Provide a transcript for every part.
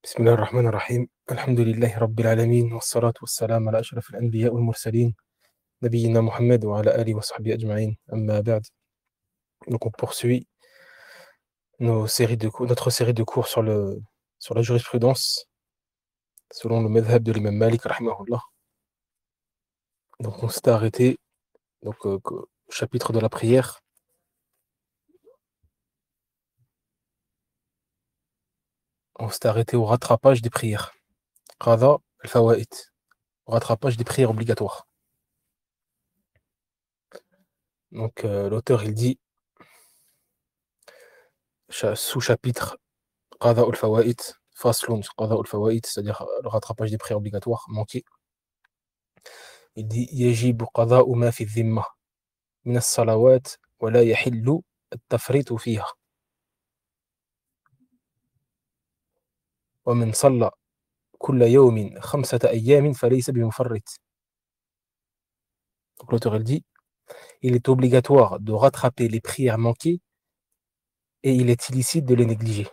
بسم الله الرحمن الرحيم الحمد لله رب العالمين والصلاة والسلام على أشرف الأنبياء والمرسلين نبينا محمد وعلى آله وصحبه أجمعين أما بعد. Donc on poursuit notre série de cours sur la jurisprudence selon le madhab de l'imam Malik rahimahullah. Donc on s'est arrêté au chapitre de la prière. On s'est arrêté au rattrapage des prières. Qada al-fawaid, rattrapage des prières obligatoires. Donc l'auteur il dit sous-chapitre Qada al-fawaid, faslun Qada al-fawaid, c'est-à-dire le rattrapage des prières obligatoires manquées. Il dit يجب قضاء ما في الذمة من الصلوات ولا يحل التفريط فيها ومن صلى كل يوم 5 أيام فليس بمفرط. Donc l'auteur il dit il est obligatoire de rattraper les prières manquées et il est illicite de les négliger.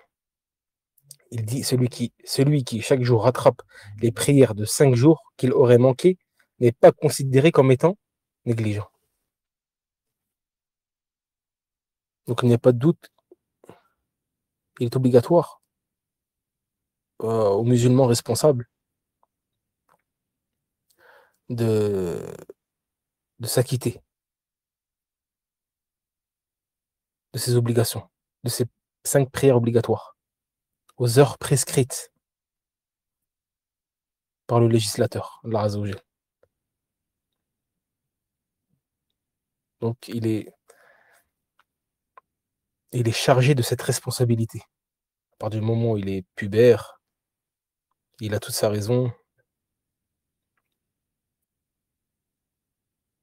Il dit celui qui chaque jour rattrape les prières de 5 jours qu'il aurait manquées n'est pas considéré comme étant négligent. Donc il n'y a pas de doute, il est obligatoire aux musulmans responsables de s'acquitter de ses obligations, de ces 5 prières obligatoires, aux heures prescrites par le législateur, Allah Azza wa Jal. Donc il est chargé de cette responsabilité. À partir du moment où il est pubère, il a toute sa raison,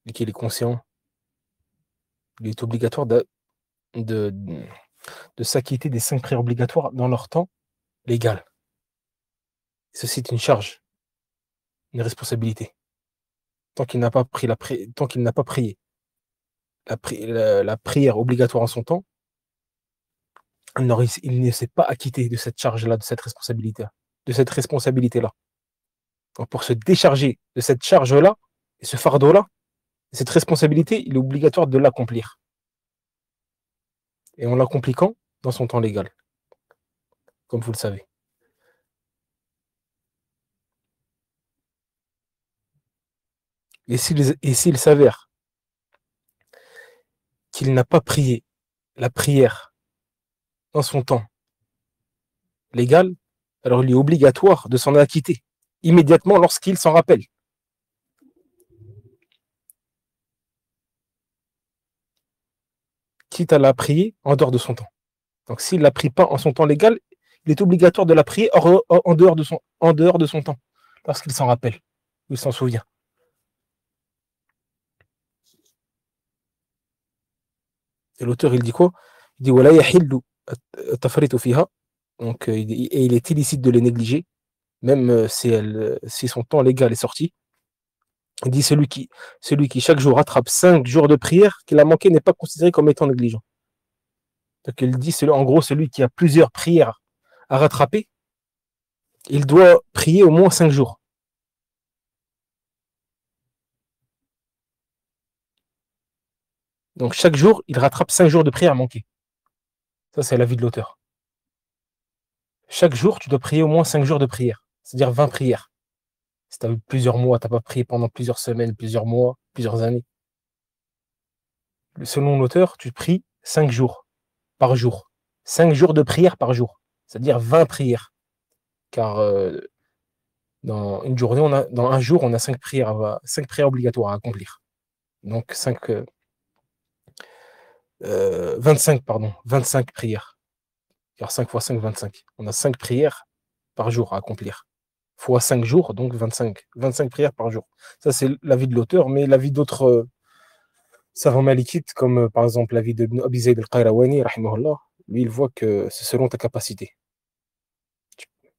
et qu'il est conscient, il est obligatoire de s'acquitter des 5 prières obligatoires dans leur temps légal. Ceci est une charge, une responsabilité. Tant qu'il n'a pas prié la prière obligatoire en son temps, il ne s'est pas acquitté de cette charge-là, de cette responsabilité-là. Donc pour se décharger de cette charge-là, et ce fardeau-là, cette responsabilité, il est obligatoire de l'accomplir. Et en l'accomplissant dans son temps légal, comme vous le savez. Et s'il s'avère qu'il n'a pas prié la prière dans son temps légal, alors il est obligatoire de s'en acquitter immédiatement lorsqu'il s'en rappelle. Quitte à la prier en dehors de son temps. Donc s'il ne la prie pas en son temps légal, il est obligatoire de la prier en dehors de son temps, lorsqu'il s'en rappelle, il s'en souvient. Et l'auteur, il dit quoi? Il dit وَلَا يَحِلُّ التَّفْرِيطُ فِيهَا. Donc il est illicite de les négliger, même si son temps légal est sorti. Il dit celui qui chaque jour rattrape 5 jours de prière qu'il a manqué n'est pas considéré comme étant négligent. Donc il dit en gros celui qui a plusieurs prières à rattraper, il doit prier au moins 5 jours. Donc chaque jour, il rattrape 5 jours de prière manquée. Ça, c'est l'avis de l'auteur. Chaque jour, tu dois prier au moins 5 jours de prière, c'est-à-dire 20 prières. Si tu as eu plusieurs mois, tu n'as pas prié pendant plusieurs semaines, plusieurs mois, plusieurs années. Selon l'auteur, tu pries 5 jours par jour. 5 jours de prière par jour, c'est-à-dire 20 prières. Car dans une journée, dans un jour, on a 5 prières obligatoires à accomplir. Donc 25 prières. Car 5 fois 5, 25. On a 5 prières par jour à accomplir. Fois 5 jours, donc 25 prières par jour. Ça, c'est l'avis de l'auteur, mais l'avis d'autres savants malikites, comme par exemple l'avis de Ibn Abi Zayd al-Qayrawani, rahimahullah, lui, il voit que c'est selon ta capacité.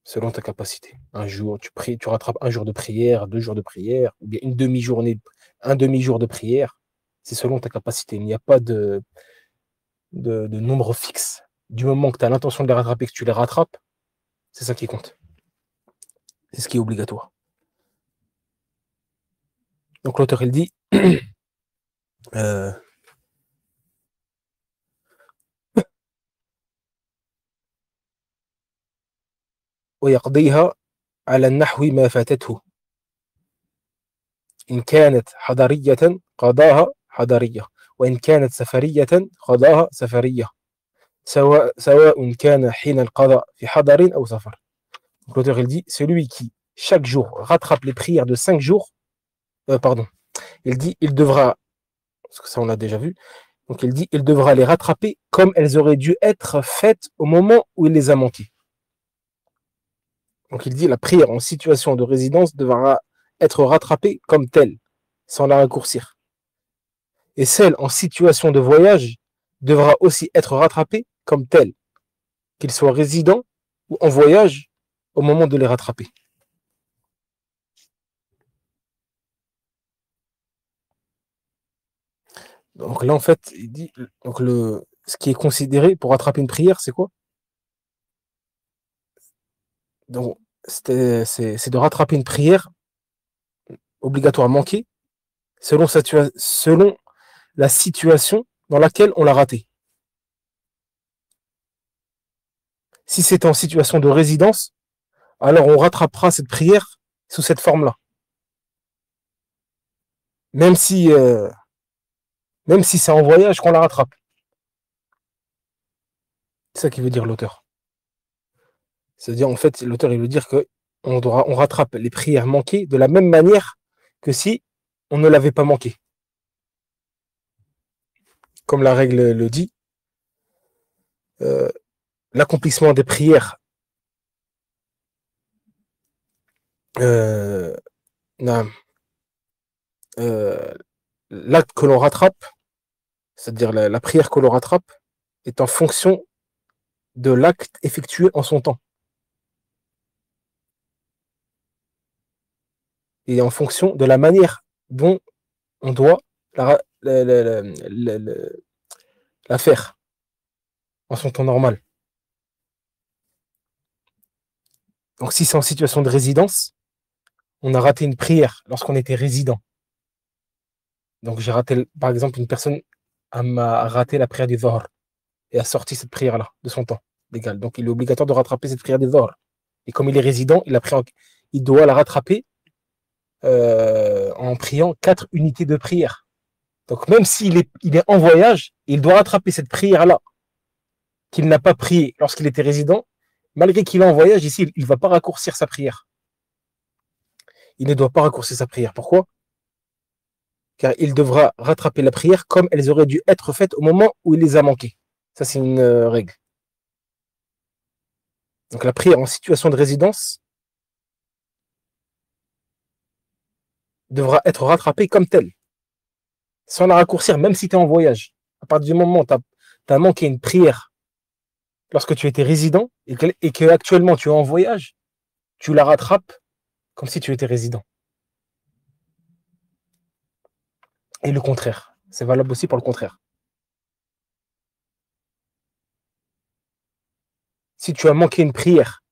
Selon ta capacité. Un jour, tu rattrapes un jour de prière, 2 jours de prière, ou bien un demi-jour de prière. C'est selon ta capacité. Il n'y a pas de nombre fixe. Du moment que tu as l'intention de les rattraper, que tu les rattrapes, c'est ça qui compte. C'est ce qui est obligatoire. Donc l'auteur, il dit euh, ويقضيها على النحو ما فاتته إن كانت حضرية قضاها حضرية وإن كانت سفرية قضاها سفرية سواء كان حين القضاء في حضر أو سفر. Donc l'auteur il dit celui qui chaque jour rattrape les prières de 5 jours, pardon, il dit il devra, parce que ça on l'a déjà vu, donc il dit il devra les rattraper comme elles auraient dû être faites au moment où il les a manquées. Donc il dit la prière en situation de résidence devra être rattrapée comme telle, sans la raccourcir. Et celle en situation de voyage devra aussi être rattrapée comme telle, qu'il soit résident ou en voyage au moment de les rattraper. Donc là, en fait, il dit, donc ce qui est considéré pour rattraper une prière, c'est quoi? Donc, c'est de rattraper une prière obligatoire manquée selon la situation dans laquelle on l'a ratée. Si c'est en situation de résidence, alors on rattrapera cette prière sous cette forme-là. Même si, euh, même si c'est en voyage qu'on la rattrape. C'est ça qui veut dire l'auteur. C'est-à-dire, en fait, l'auteur, il veut dire que on rattrape les prières manquées de la même manière que si on ne l'avait pas manqué. Comme la règle le dit, euh, l'accomplissement des prières, euh, euh, l'acte que l'on rattrape, c'est-à-dire la prière que l'on rattrape, est en fonction de l'acte effectué en son temps. Et en fonction de la manière dont on doit la, la, la, la, la, la faire en son temps normal. Donc si c'est en situation de résidence, on a raté une prière lorsqu'on était résident. Donc j'ai raté, par exemple, une personne m'a raté la prière du Zohar et a sorti cette prière-là de son temps légal. Donc il est obligatoire de rattraper cette prière du Zohar. Et comme il est résident, il doit la rattraper en priant 4 unités de prière. Donc même il est en voyage, il doit rattraper cette prière-là qu'il n'a pas priée lorsqu'il était résident. Malgré qu'il est en voyage, ici, il ne va pas raccourcir sa prière. Il ne doit pas raccourcir sa prière. Pourquoi? Car il devra rattraper la prière comme elles auraient dû être faites au moment où il les a manquées. Ça, c'est une règle. Donc la prière en situation de résidence devra être rattrapée comme telle, sans la raccourcir, même si tu es en voyage. À partir du moment où tu as manqué une prière lorsque tu étais résident et que actuellement tu es en voyage, tu la rattrapes comme si tu étais résident. Et le contraire. C'est valable aussi pour le contraire. Si tu as manqué une prière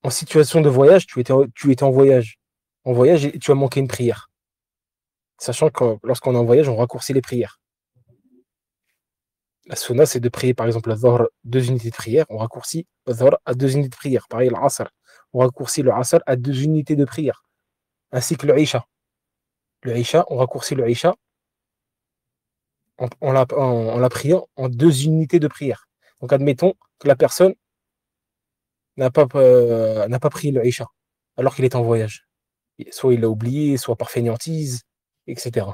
en situation de voyage, tu étais en voyage et tu as manqué une prière. Sachant que lorsqu'on est en voyage, on raccourcit les prières. La sunna, c'est de prier, par exemple, le Dhuhr, 2 unités de prière. On raccourcit le Dhuhr à 2 unités de prière. Pareil, l'Asr. On raccourcit le Asr à 2 unités de prière. Ainsi que le Isha. Le Isha, on raccourcit le Isha en la priant en 2 unités de prière. Donc, admettons que la personne n'a pas pris le Isha alors qu'il est en voyage. Soit il l'a oublié, soit par fainéantise, etc.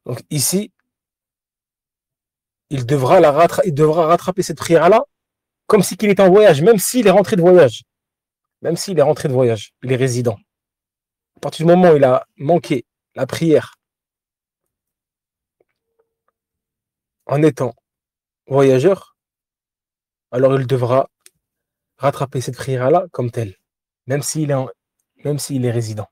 Donc, ici, il devra rattraper cette prière-là comme si qu'il était en voyage, même s'il est rentré de voyage. Même s'il est rentré de voyage, il est résident. À partir du moment où il a manqué la prière en étant voyageur, alors il devra rattraper cette prière-là comme telle, même s'il est, même s'il est résident.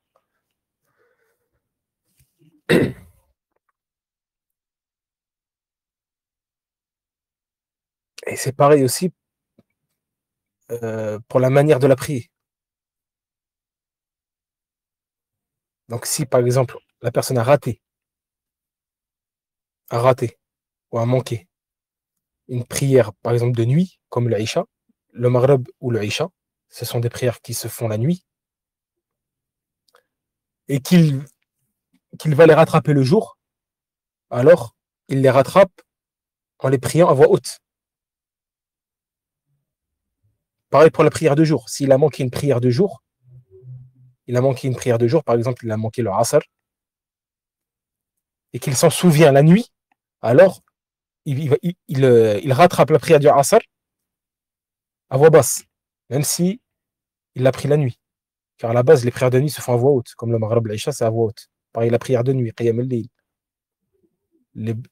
Et c'est pareil aussi pour la manière de la prier. Donc, si par exemple la personne a raté ou a manqué une prière, par exemple de nuit, comme le Isha, le Maghreb ou le Isha, ce sont des prières qui se font la nuit, et qu'il va les rattraper le jour, alors il les rattrape en les priant à voix haute. Pareil pour la prière de jour. S'il a manqué une prière de jour, par exemple, il a manqué le Asr, et qu'il s'en souvient la nuit, alors il rattrape la prière du Asr à voix basse, même si il l'a pris la nuit. Car à la base, les prières de nuit se font à voix haute, comme le Maghreb, l'Aïcha, c'est à voix haute. Pareil, la prière de nuit, Qiyam al-Layl.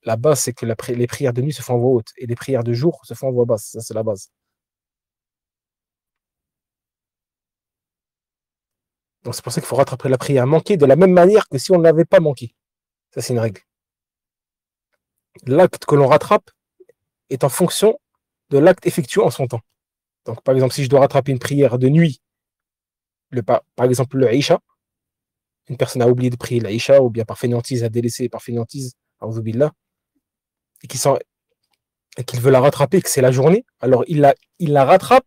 La base, c'est que les prières de nuit se font à voix haute, et les prières de jour se font à voix basse. Ça, c'est la base. Donc, c'est pour ça qu'il faut rattraper la prière manquée de la même manière que si on ne l'avait pas manqué. Ça, c'est une règle. L'acte que l'on rattrape est en fonction de l'acte effectué en son temps. Donc, par exemple, si je dois rattraper une prière de nuit, par exemple le Aïcha, une personne a oublié de prier l'Aïcha, ou bien par fainéantise, a délaissé par fainéantise, et qu'il veut la rattraper, que c'est la journée, alors il la rattrape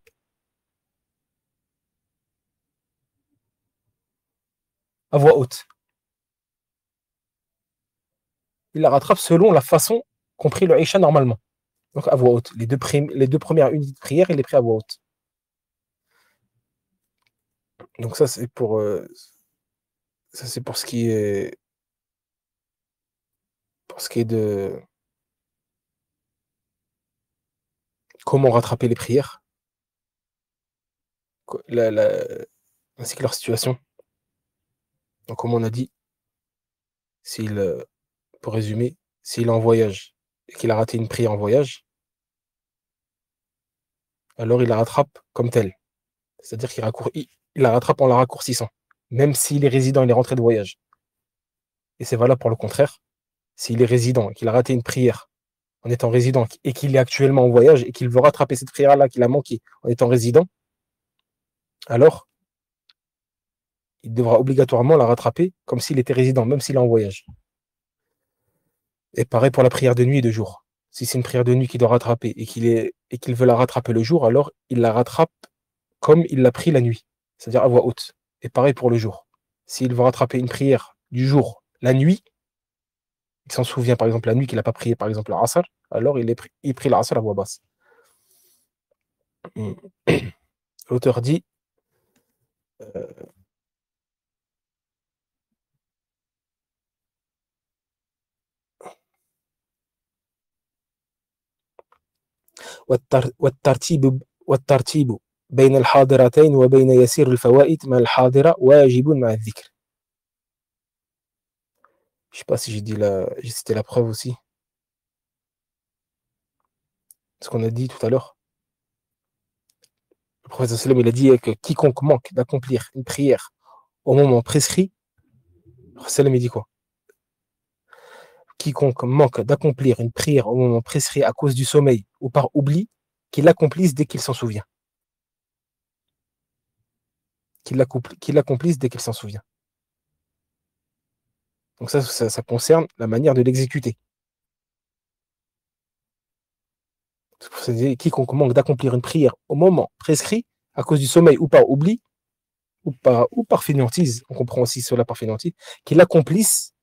à voix haute. Il la rattrape selon la façon qu'ont pris le Aïcha normalement. Donc à voix haute. Les deux premières unités de prière, il les prie à voix haute. Donc ça c'est pour ce qui est de comment rattraper les prières, la, la, ainsi que leur situation. Donc comme on a dit, s'il, pour résumer, s'il est en voyage et qu'il a raté une prière en voyage, alors il la rattrape comme telle. C'est-à-dire il la rattrape en la raccourcissant, même s'il est résident, il est rentré de voyage. Et c'est valable pour le contraire. S'il est résident et qu'il a raté une prière en étant résident et qu'il est actuellement en voyage et qu'il veut rattraper cette prière-là qu'il a manqué en étant résident, alors il devra obligatoirement la rattraper comme s'il était résident, même s'il est en voyage. Et pareil pour la prière de nuit et de jour. Si c'est une prière de nuit qu'il doit rattraper et qu'il veut la rattraper le jour, alors il la rattrape comme il l'a pris la nuit, c'est-à-dire à voix haute. Et pareil pour le jour. S'il veut rattraper une prière du jour la nuit, il s'en souvient par exemple la nuit qu'il n'a pas prié par exemple l'Asr, alors il prie l'Asr à voix basse. L'auteur dit والترتيب بين الحاضرتين وبين يسير الفوائد مع الحاضرة واجب مع الذكر. Je sais pas si j'ai cité la preuve aussi. Ce qu'on a dit tout à l'heure. Le prophète sallam, il a dit que quiconque manque d'accomplir une prière au moment prescrit, le prophète sallam, il dit quoi? Quiconque manque d'accomplir une prière au moment prescrit à cause du sommeil ou par oubli, qu'il l'accomplisse dès qu'il s'en souvient. Qu'il l'accomplisse dès qu'il s'en souvient. Donc ça concerne la manière de l'exécuter. C'est quiconque manque d'accomplir une prière au moment prescrit à cause du sommeil ou par oubli ou par fainéantise, on comprend aussi cela par fainéantise, qu'il l'accomplisse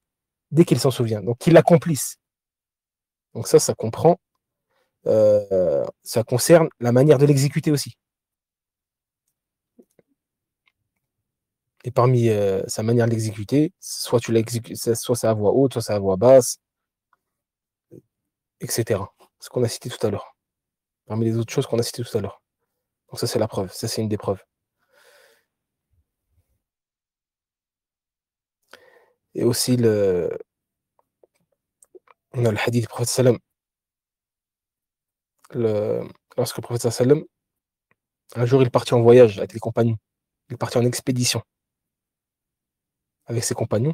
dès qu'il s'en souvient. Donc qu'il l'accomplisse. Donc ça comprend, ça concerne la manière de l'exécuter aussi. Et parmi sa manière de l'exécuter, soit tu l'exécutes, soit c'est à voix haute, soit c'est à voix basse, etc. Ce qu'on a cité tout à l'heure. Parmi les autres choses qu'on a citées tout à l'heure. Donc ça c'est la preuve, ça c'est une des preuves. Et aussi on a le hadith du prophète sallam, lorsque le prophète sallam, un jour il partit en voyage avec les compagnons, il partit en expédition avec ses compagnons,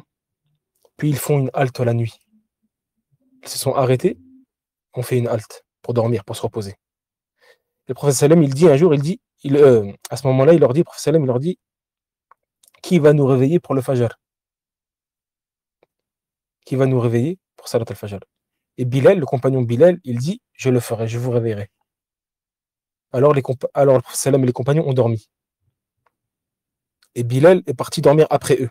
puis ils font une halte la nuit. Ils se sont arrêtés, on fait une halte pour dormir, pour se reposer. Le prophète sallam, il dit un jour, à ce moment-là, il leur dit, le prophète sallam, il leur dit, qui va nous réveiller pour le Fajr? Qui va nous réveiller pour Salat al-Fajr? Et Bilal, le compagnon Bilal, il dit, je le ferai, je vous réveillerai. Alors le prophète sallam et les compagnons ont dormi. Et Bilal est parti dormir après eux.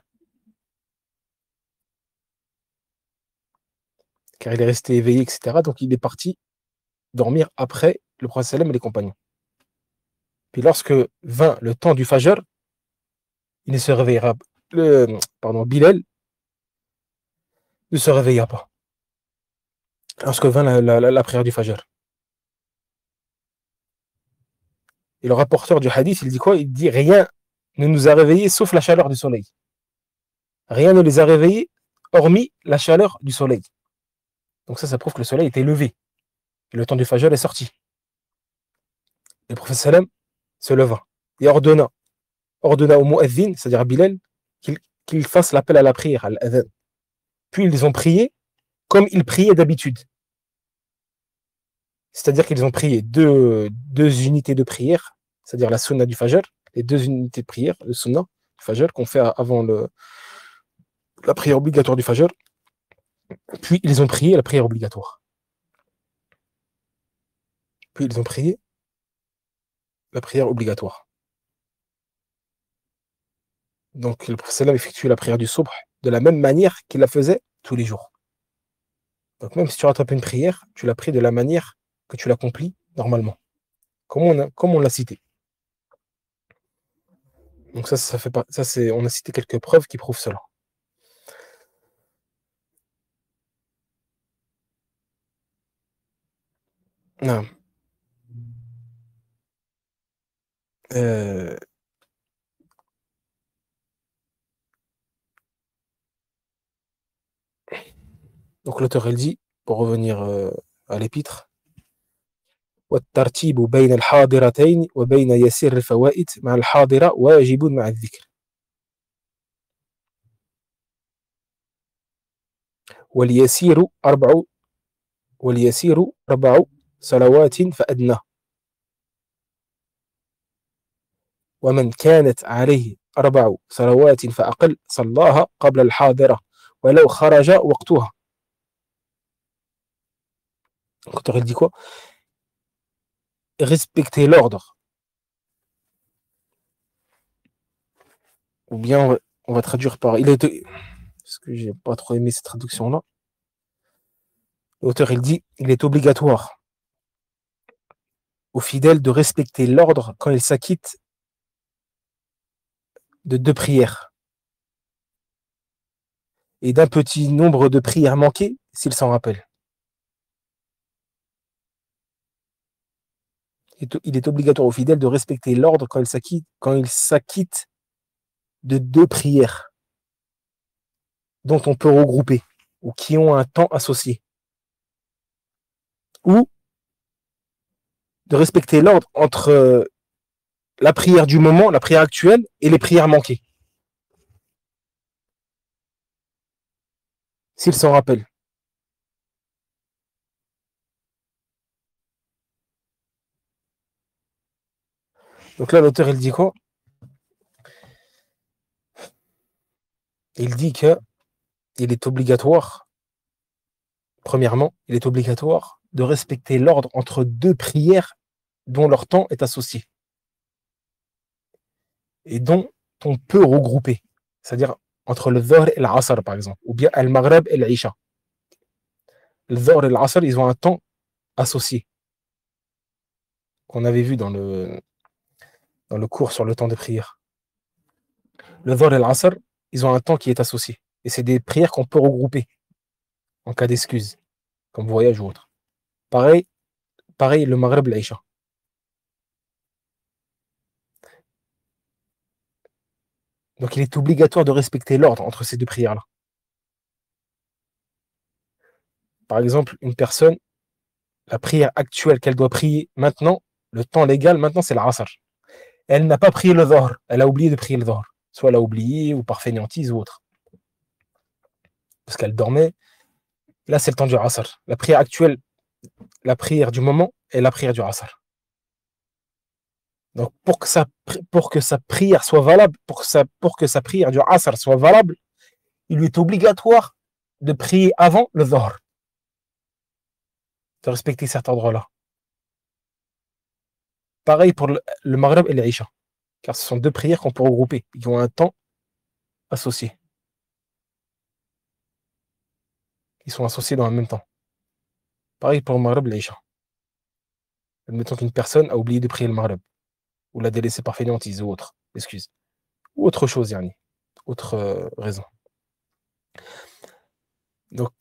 Car il est resté éveillé, etc. Donc il est parti dormir après le prophète sallam et les compagnons. Puis lorsque vint le temps du Fajr, il ne se réveillera. Bilal ne se réveilla pas. Lorsque vint la prière du Fajr. Et le rapporteur du hadith, il dit quoi? Il dit rien ne nous a réveillés sauf la chaleur du soleil. Rien ne les a réveillés hormis la chaleur du soleil. Donc ça prouve que le soleil était levé. Et le temps du Fajr est sorti. Et le prophète sallam se leva et ordonna au mu'adhin, c'est-à-dire à Bilal, qu'il fasse l'appel à la prière, à l'adhan. Puis ils ont prié comme ils priaient d'habitude. C'est-à-dire qu'ils ont prié deux unités de prière, c'est-à-dire la sunna du Fajr, les 2 unités de prière, le sunna du Fajr qu'on fait avant la prière obligatoire du Fajr. Puis ils ont prié la prière obligatoire. Puis ils ont prié la prière obligatoire. Donc le prophète sallam effectue la prière du subh de la même manière qu'il la faisait tous les jours. Donc même si tu rattrapes une prière, tu la pries de la manière que tu l'accomplis normalement, comme on l'a cité. Donc ça fait pas, ça c'est, on a cité quelques preuves qui prouvent cela. Non. Euh, donc l'auteur elle dit, pour revenir à l'épître, والترتيب بين الحاضرتين وبين يسير الفوائد مع الحاضرة واجب مع الذكر واليسير أربع صلوات فأدنى ومن كانت عليه 4 صلوات فأقل صلاها قبل الحاضرة ولو خرج وقتها. L'auteur il dit quoi? Respecter l'ordre. Ou bien on va traduire par parce que j'ai pas trop aimé cette traduction là. L'auteur il dit il est obligatoire aux fidèles de respecter l'ordre quand ils s'acquittent de 2 prières et d'un petit nombre de prières manquées s'ils s'en rappellent. Il est obligatoire aux fidèles de respecter l'ordre quand ils s'acquittent de 2 prières dont on peut regrouper ou qui ont un temps associé. Ou de respecter l'ordre entre la prière du moment, la prière actuelle et les prières manquées. S'ils s'en rappellent. Donc là, l'auteur, il dit quoi? Il dit que il est obligatoire, premièrement, il est obligatoire de respecter l'ordre entre 2 prières dont leur temps est associé et dont on peut regrouper, c'est-à-dire entre le Dhuhr et l'Asr par exemple, ou bien Al-Maghrib et l'Isha. Le Dhuhr et l'Asr, ils ont un temps associé qu'on avait vu dans le cours sur le temps des prières. Le Dhuhr et l'Asr, ils ont un temps qui est associé et c'est des prières qu'on peut regrouper en cas d'excuse, comme voyage ou autre. Pareil le Maghrib et l'Isha. Donc il est obligatoire de respecter l'ordre entre ces 2 prières-là. Par exemple, une personne, la prière actuelle qu'elle doit prier maintenant, le temps légal maintenant, c'est l'Asr. Elle n'a pas prié le Dhuhr, elle a oublié de prier le Dhuhr. Soit elle a oublié, ou par fainéantise, ou autre. Parce qu'elle dormait. Là, c'est le temps du Asr. La prière actuelle, la prière du moment, est la prière du Asr. Donc, pour que sa prière soit valable, pour que sa prière du Asr soit valable, il lui est obligatoire de prier avant le Dhuhr, de respecter cet ordre-là. Pareil pour le Maghreb et l'Isha, car ce sont deux prières qu'on peut regrouper, qui ont un temps associé. Ils sont associés dans le même temps. Pareil pour le Maghreb et l'Isha. Admettons qu'une personne a oublié de prier le Maghreb, ou l'a délaissé par fainéantise, ou autre, excuse. Ou autre chose, yani. Autre raison. Donc,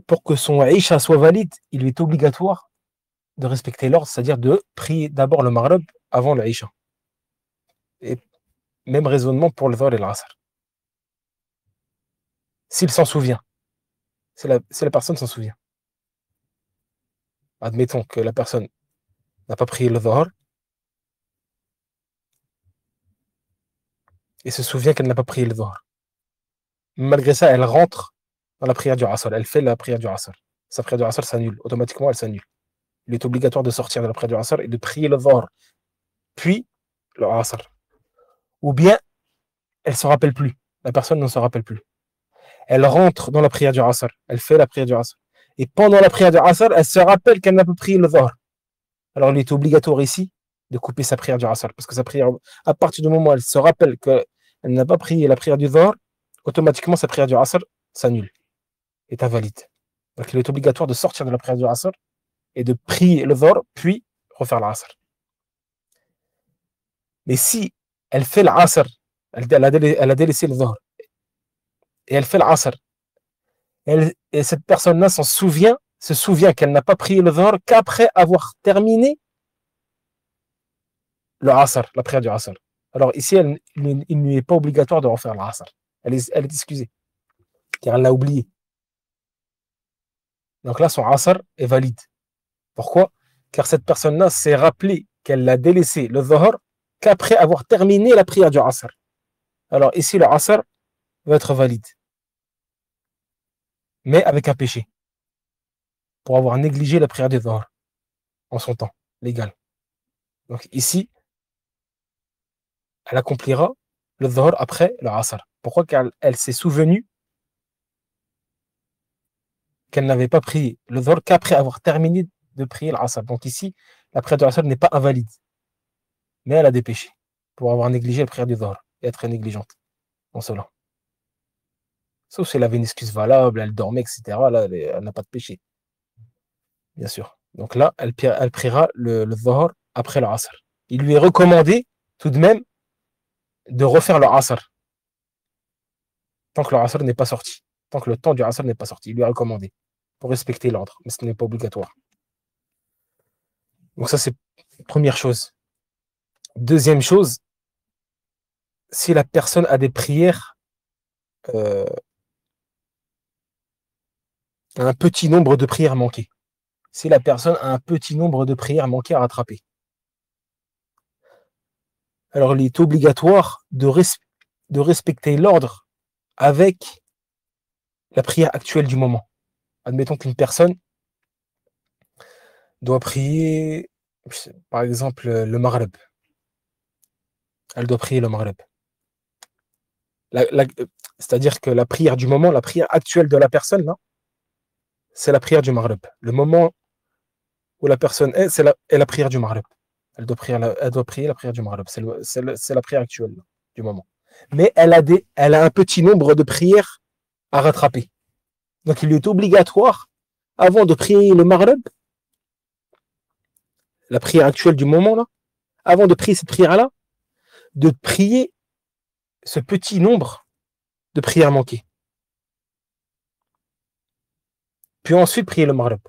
pour que son Aïcha soit valide, il lui est obligatoire de respecter l'ordre, c'est-à-dire de prier d'abord le Maghreb avant le Aïcha. Et même raisonnement pour le Dhuhr et l'Asr. S'il s'en souvient, si la personne s'en souvient. Admettons que la personne n'a pas prié le Dhuhr et se souvient qu'elle n'a pas prié le Dhuhr. Malgré ça, elle rentre dans la prière du Asr. Elle fait la prière du Asr. Sa prière du Asr s'annule. Automatiquement, elle s'annule. Il est obligatoire de sortir de la prière du Asr et de prier le Dhuhr, puis le Asr. Ou bien, elle ne se rappelle plus. La personne ne se rappelle plus. Elle rentre dans la prière du Asr. Elle fait la prière du Asr. Et pendant la prière du Asr, elle se rappelle qu'elle n'a pas prié le Dhuhr. Alors, il est obligatoire ici de couper sa prière du Asr. Parce que sa prière, à partir du moment où elle se rappelle qu'elle n'a pas prié la prière du Dhuhr, automatiquement, sa prière du Asr s'annule, est invalide. Donc, il est obligatoire de sortir de la prière du Asr et de prier le Dhuhr, puis refaire l'Asr. Mais si elle fait l'Asr, elle a délaissé le Dhuhr, et elle fait l'Asr, et cette personne-là se souvient qu'elle n'a pas prié le Dhuhr qu'après avoir terminé le Asr, la prière du Asr. Alors ici, il ne lui est pas obligatoire de refaire l'Asr. Elle est excusée, car elle l'a oublié. Donc là, son Asr est valide. Pourquoi? Car cette personne-là s'est rappelé qu'elle a délaissé le Dhuhr qu'après avoir terminé la prière du Asr. Alors ici, le Asr va être valide, mais avec un péché, pour avoir négligé la prière du Dhuhr en son temps légal. Donc ici, elle accomplira le Dhuhr après le Asr. Pourquoi? Car elle s'est souvenue qu'elle n'avait pas prié le Dhuhr qu'après avoir terminé de prier l'Asr. Donc ici, la prière du Asr n'est pas invalide, mais elle a des péchés pour avoir négligé la prière du Dhuhr et être négligente en cela. Sauf si elle avait une excuse valable, elle dormait, etc. Là, elle n'a pas de péché, bien sûr. Donc là, elle priera le Dhuhr après le Asr. Il lui est recommandé tout de même de refaire le Asr tant que le Asr n'est pas sorti, tant que le temps du Asr n'est pas sorti. Il lui est recommandé pour respecter l'ordre, mais ce n'est pas obligatoire. Donc ça, c'est première chose. Deuxième chose, si la personne a des prières, un petit nombre de prières manquées. Si la personne a un petit nombre de prières manquées à rattraper, alors il est obligatoire de respecter l'ordre avec la prière actuelle du moment. Admettons qu'une personne doit prier, par exemple, le Maghreb. Elle doit prier le Maghreb. C'est-à-dire que la prière du moment, la prière actuelle de la personne, là, c'est la prière du Maghreb. Le moment où la personne est, c'est la prière du Maghreb. Elle doit prier la prière du Maghreb. C'est la prière actuelle là, du moment. Mais elle a un petit nombre de prières à rattraper. Donc il lui est obligatoire, avant de prier le Maghreb, la prière actuelle du moment, là, avant de prier cette prière-là, de prier ce petit nombre de prières manquées. Puis ensuite prier le Maghreb.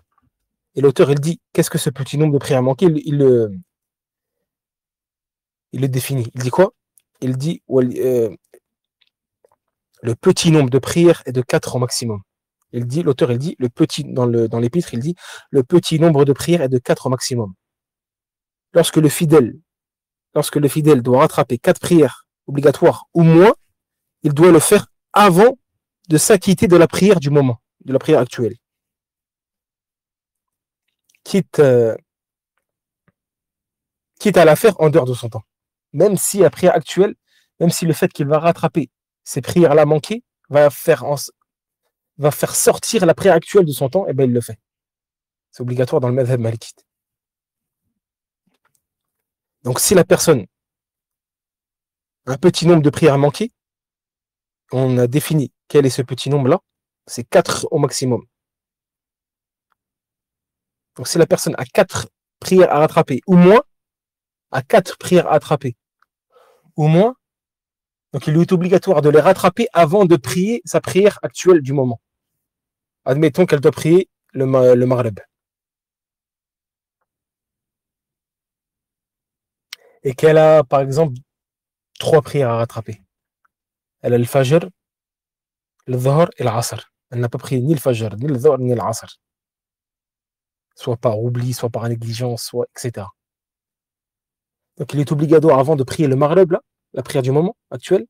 Et l'auteur, il dit, qu'est-ce que ce petit nombre de prières manquées? Il le définit. Il dit quoi? Il dit, le petit nombre de prières est de 4 au maximum. L'auteur, il dit, dans l'épître, il dit, le petit nombre de prières est de 4 au maximum. Lorsque le fidèle doit rattraper 4 prières obligatoires ou moins, il doit le faire avant de s'acquitter de la prière du moment, de la prière actuelle. Quitte quitte à la faire en dehors de son temps. Même si la prière actuelle, même si le fait qu'il va rattraper ces prières-là manquées va faire sortir la prière actuelle de son temps, et ben il le fait. C'est obligatoire dans le madhab malikite. Donc si la personne a un petit nombre de prières manquées, on a défini quel est ce petit nombre-là, c'est 4 au maximum. Donc si la personne a 4 prières à rattraper, ou moins, à 4 prières à rattraper, ou moins, donc il lui est obligatoire de les rattraper avant de prier sa prière actuelle du moment. Admettons qu'elle doit prier le Maghreb. Et qu'elle a, par exemple, 3 prières à rattraper. Elle a le Fajr, le Dhuhr et l'Asr. Elle n'a pas prié ni le Fajr, ni le Dhuhr, ni l'Asr. Soit par oubli, soit par négligence, soit etc. Donc il est obligatoire avant de prier le Maghreb, là, la prière du moment actuelle.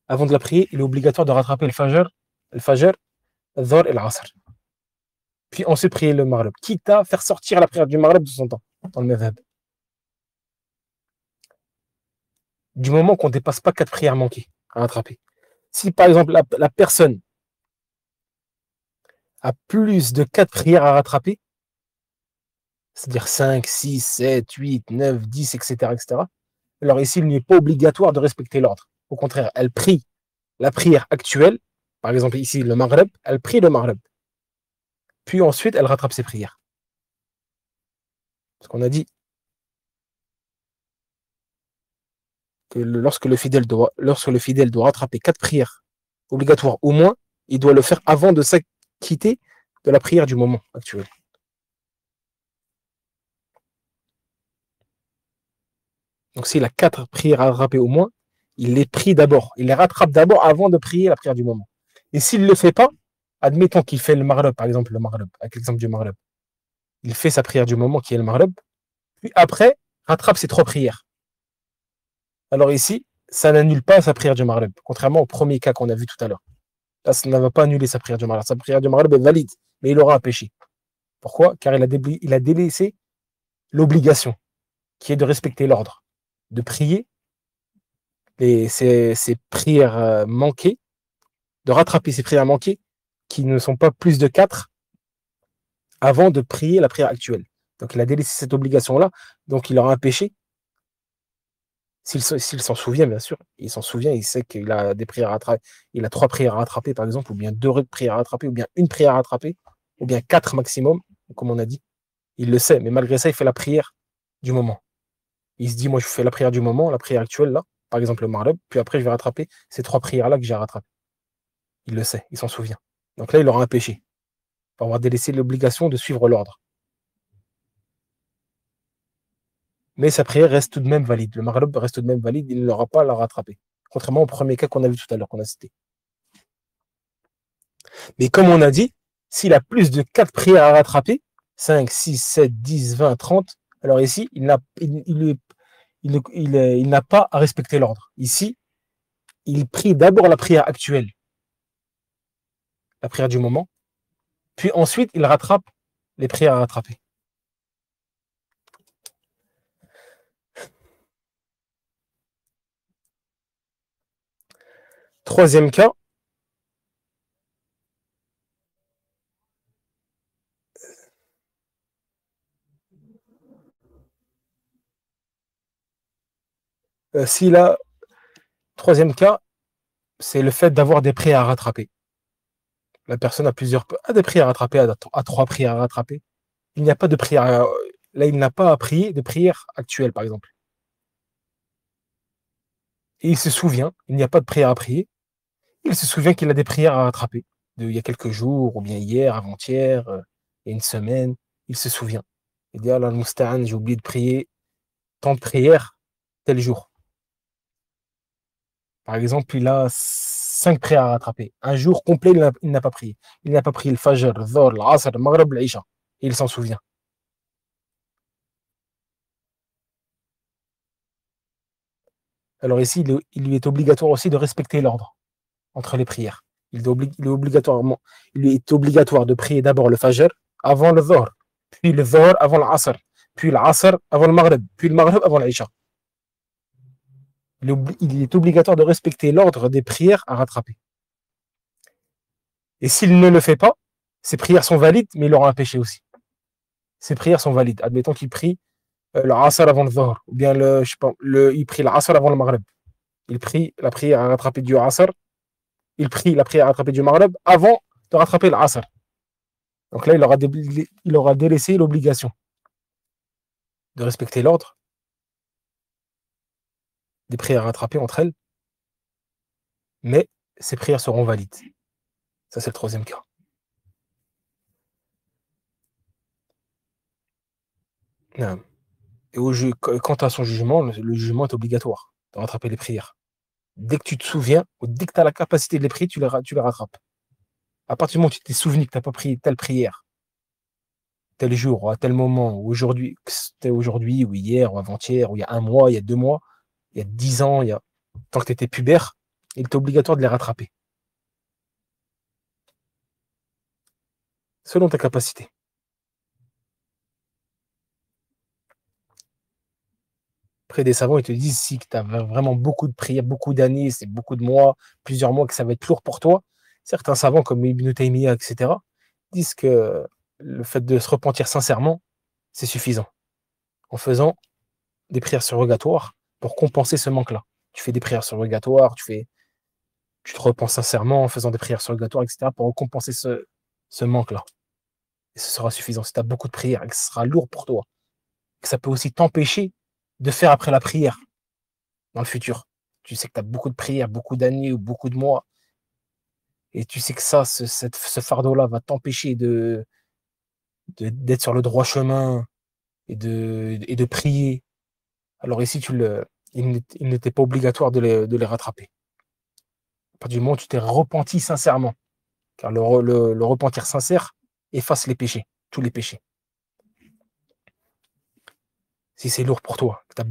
Avant de la prier, il est obligatoire de rattraper le Fajr, le Dhuhr et l'Asr. Puis ensuite prier le Maghreb, quitte à faire sortir la prière du Maghreb de son temps, dans le madhab. Du moment qu'on ne dépasse pas 4 prières manquées à rattraper. Si par exemple la personne a plus de 4 prières à rattraper, c'est-à-dire 5, 6, 7, 8, 9, 10, etc., etc., alors ici, il n'est pas obligatoire de respecter l'ordre. Au contraire, elle prie la prière actuelle, par exemple ici le Maghreb, elle prie le Maghreb. Puis ensuite, elle rattrape ses prières. Parce qu'on a dit que lorsque le fidèle doit rattraper 4 prières obligatoires au moins, il doit le faire avant de s'acquitter de la prière du moment actuel. Donc s'il a 4 prières à rattraper au moins, il les prie d'abord, il les rattrape d'abord avant de prier la prière du moment. Et s'il ne le fait pas, admettons qu'il fait le Maghreb, par exemple le Maghreb, avec l'exemple du Maghreb, il fait sa prière du moment qui est le Maghreb, puis après, rattrape ses 3 prières. Alors ici, ça n'annule pas sa prière du Maghreb, contrairement au premier cas qu'on a vu tout à l'heure. Là, ça ne va pas annuler sa prière du Maghreb. Sa prière du Maghreb est valide, mais il aura un péché. Pourquoi? Car il a délaissé l'obligation, qui est de respecter l'ordre, de prier ces prières manquées, de rattraper ces prières manquées qui ne sont pas plus de 4 avant de prier la prière actuelle. Donc il a délaissé cette obligation-là, donc il aura un péché. S'il s'en souvient, bien sûr, il s'en souvient, il sait qu'il a des prières à rattraper, il a 3 prières à rattraper, par exemple, ou bien 2 prières à rattraper, ou bien une prière à rattraper, ou bien 4 maximum, comme on a dit. Il le sait, mais malgré ça, il fait la prière du moment. Il se dit, moi, je fais la prière du moment, la prière actuelle, là, par exemple le Maghreb, puis après, je vais rattraper ces 3 prières-là que j'ai rattrapées. Il le sait, il s'en souvient. Donc là, il aura un péché, pour avoir délaissé l'obligation de suivre l'ordre. Mais sa prière reste tout de même valide. Le Maghreb reste tout de même valide, il n'aura pas à la rattraper. Contrairement au premier cas qu'on a vu tout à l'heure, qu'on a cité. Mais comme on a dit, s'il a plus de 4 prières à rattraper, 5, 6, 7, 10, 20, 30, alors ici, il n'a pas à respecter l'ordre. Ici, il prie d'abord la prière actuelle, la prière du moment, puis ensuite, il rattrape les prières à rattraper. Troisième cas, s'il a, troisième cas, c'est le fait d'avoir des prières à rattraper. La personne a des prières à rattraper, a 3 prières à rattraper. Il n'y a pas de prière, là, il n'a pas à prier de prière actuelle, par exemple. Et il se souvient, il n'y a pas de prière à prier, il se souvient qu'il a des prières à rattraper, il y a quelques jours, ou bien hier, avant-hier, il y a une semaine, il se souvient. Il dit, Allah al-Musta'an, j'ai oublié de prier tant de prières tel jour. Par exemple, il a 5 prières à rattraper. Un jour complet, il n'a pas prié. Il n'a pas prié le Fajr, le Dhuhr, l'Asr, le Maghrib, l'Isha. Et il s'en souvient. Alors ici, il lui est obligatoire aussi de respecter l'ordre entre les prières. Il lui est obligatoire de prier d'abord le Fajr avant le Dhuhr, puis le Dhuhr avant l'Asr, puis l'Asr avant le Maghreb, puis le Maghreb avant l'Isha. Il est obligatoire de respecter l'ordre des prières à rattraper. Et s'il ne le fait pas, ses prières sont valides, mais il aura un péché aussi. Ses prières sont valides. Admettons qu'il prie le Asr avant le Dhuhr, ou bien je sais pas, il prie l'Asr avant le Maghreb. Il prie la prière à rattraper du Asr, il prie la prière à rattraper du Maghreb avant de rattraper l'Asr. Donc là, il aura délaissé l'obligation de respecter l'ordre des prières à rattraper entre elles, mais ces prières seront valides. Ça, c'est le troisième cas. Et quant à son jugement, le jugement est obligatoire de rattraper les prières. Dès que tu te souviens, ou dès que tu as la capacité de les prier, tu les rattrapes. À partir du moment où tu t'es souvenu que tu n'as pas prié telle prière, tel jour, ou à tel moment, ou aujourd'hui, c'était aujourd'hui, ou hier, ou avant-hier, ou il y a un mois, il y a 2 mois, il y a 10 ans, tant que tu étais pubère, il est obligatoire de les rattraper. Selon ta capacité. Après, des savants, ils te disent si tu as vraiment beaucoup de prières, beaucoup d'années, c'est beaucoup de mois, plusieurs mois, que ça va être lourd pour toi. Certains savants, comme Ibn Taymiyyah, etc., disent que le fait de se repentir sincèrement, c'est suffisant. En faisant des prières surrogatoires pour compenser ce manque-là. Tu fais des prières surrogatoires, tu te repens sincèrement en faisant des prières surrogatoires, etc., pour compenser ce manque-là. Et ce sera suffisant. Si tu as beaucoup de prières et que ce sera lourd pour toi, que ça peut aussi t'empêcher de faire après la prière dans le futur. Tu sais que tu as beaucoup de prières, beaucoup d'années ou beaucoup de mois, et tu sais que ce fardeau-là va t'empêcher d'être sur le droit chemin et de prier. Alors ici, il n'était pas obligatoire de les rattraper. À partir du moment où tu t'es repenti sincèrement, car le repentir sincère efface les péchés, tous les péchés. Si c'est lourd pour toi, que tu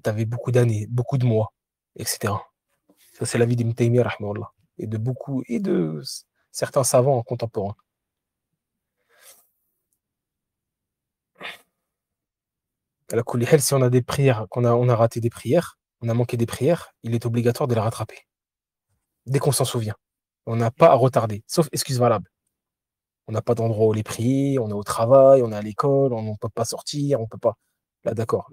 avais beaucoup d'années, beaucoup de mois, etc. Ça, c'est l'avis d'Ibn Taymiyyah, rahimahullah, et de certains savants contemporains. Si on a des prières, on a raté des prières, on a manqué des prières, il est obligatoire de les rattraper. Dès qu'on s'en souvient. On n'a pas à retarder, sauf excuse valable. On n'a pas d'endroit où les prier, on est au travail, on est à l'école, on ne peut pas sortir, on peut pas. Là, d'accord.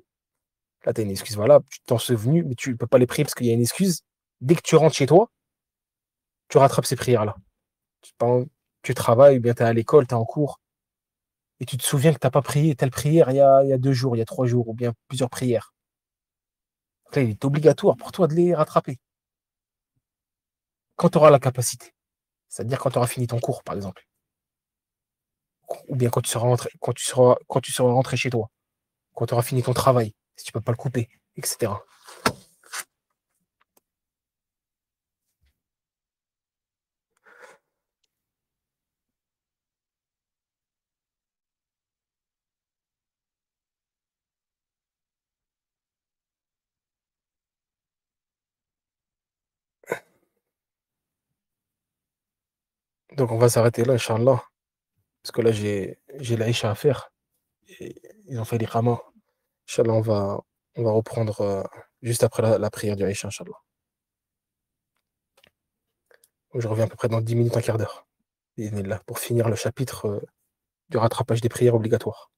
Là, tu as une excuse valable, tu t'en souvenu, mais tu ne peux pas les prier parce qu'il y a une excuse. Dès que tu rentres chez toi, tu rattrapes ces prières-là. Tu travailles, ou bien tu es à l'école, tu es en cours, et tu te souviens que tu n'as pas prié telle prière il y a 2 jours, il y a 3 jours, ou bien plusieurs prières. Donc là, il est obligatoire pour toi de les rattraper quand tu auras la capacité. C'est-à-dire quand tu auras fini ton cours, par exemple. Ou bien quand tu seras rentré chez toi. Quand tu auras fini ton travail, si tu ne peux pas le couper, etc. Donc on va s'arrêter là, Inch'Allah. Parce que là, j'ai l'Aïcha à faire. Et ils ont fait l'Iqama. Inch'Allah, on va reprendre juste après la prière du Aïcha, Inch'Allah. Je reviens à peu près dans 10 minutes, un quart d'heure. Pour finir le chapitre du rattrapage des prières obligatoires.